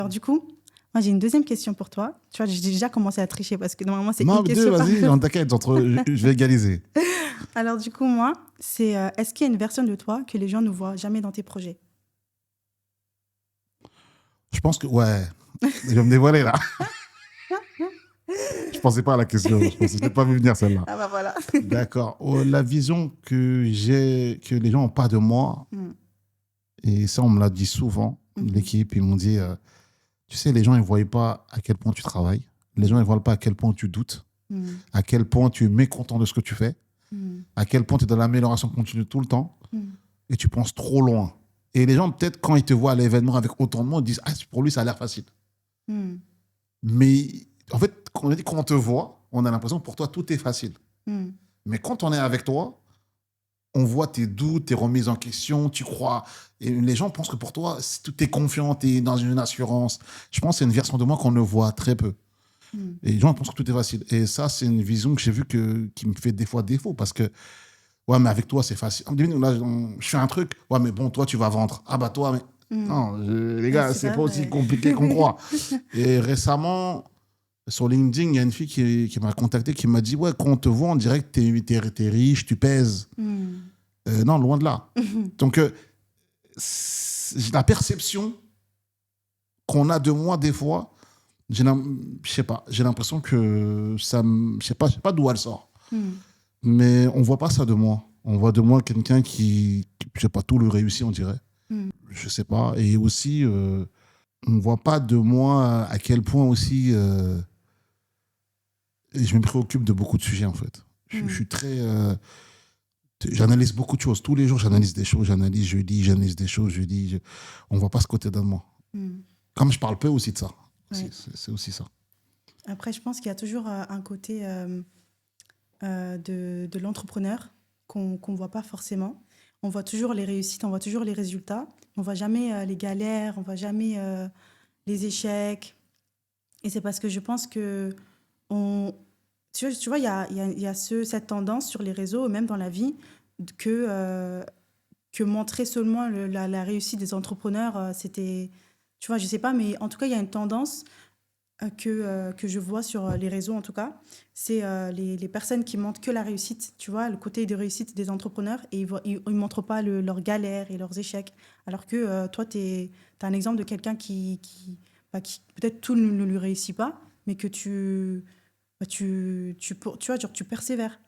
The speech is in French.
Alors du coup, moi j'ai une deuxième question pour toi. Tu vois, j'ai déjà commencé à tricher parce que normalement c'est Non, une deux, question par vas-y, personne. on t'inquiète, je vais égaliser. Alors du coup, moi, c'est est-ce qu'il y a une version de toi que les gens ne voient jamais dans tes projets? Je pense que, ouais, je vais me dévoiler là. Je pensais pas à la question, je l'ai pas vu venir celle-là. Ah bah voilà. D'accord. Oh, la vision que j'ai, que les gens n'ont pas de moi, Mm. et ça on me l'a dit souvent, Mhm. l'équipe, ils m'ont dit, tu sais, les gens ils ne voient pas à quel point tu travailles, les gens ils ne voient pas à quel point tu doutes, Mm. à quel point tu es mécontent de ce que tu fais, Mm. à quel point tu es dans l'amélioration continue tout le temps, Mm. et tu penses trop loin. Et les gens, peut-être, quand ils te voient à l'événement avec autant de monde, ils disent, ah, pour lui, ça a l'air facile. Mm. Mais en fait, quand on te voit, on a l'impression que pour toi, tout est facile. Mm. Mais quand on est avec toi, on voit tes doutes, tes remises en question, tu crois. Et les gens pensent que pour toi, si tu es confiant, tu es dans une assurance. Je pense que c'est une version de moi qu'on ne voit très peu. Mm. Et les gens pensent que tout est facile. Et ça, c'est une vision que j'ai vue qui me fait des fois défaut. Parce que, ouais, mais avec toi, c'est facile. Là, je fais un truc. Ouais, mais bon, toi, tu vas vendre. Ah, bah, toi, mais. Mm. Non, les Ah, gars, c'est c'est pas pas aussi vrai. compliqué qu'on croit. Et récemment, sur LinkedIn, il y a une fille qui m'a contacté, qui m'a dit, ouais, quand on te voit, on dirait que t'es riche, tu pèses. Mm. Non, loin de là. Donc, la perception qu'on a de moi, des fois, je sais pas, j'ai l'impression que je sais pas d'où elle sort. Mm. Mais on voit pas ça de moi. On voit de moi quelqu'un je sais pas, tout le réussit, on dirait. Mm. Je sais pas. Et aussi, on voit pas de moi à quel point aussi, et je me préoccupe de beaucoup de sujets, en fait. Je Mm. suis très, j'analyse beaucoup de choses. Tous les jours, j'analyse des choses, je lis, j'analyse des choses, je lis. On voit pas ce côté de moi. Mm. Comme je parle peu aussi de ça. Ouais. C'est aussi ça. Après, je pense qu'il y a toujours un côté de l'entrepreneur qu'on voit pas forcément. On voit toujours les réussites, on voit toujours les résultats. On voit jamais les galères, on voit jamais les échecs. Et c'est parce que je pense que on, tu vois, il y a cette tendance sur les réseaux, même dans la vie, que, euh, que montrer seulement la réussite des entrepreneurs, c'était, tu vois, je sais pas, mais en tout cas, il y a une tendance que je vois sur les réseaux en tout cas, c'est les personnes qui montrent que la réussite, tu vois, le côté de réussite des entrepreneurs, et ils montrent pas leurs galères et leurs échecs. Alors que toi, tu as un exemple de quelqu'un qui peut-être tout ne lui réussit pas, mais que tu vois, genre, tu persévères.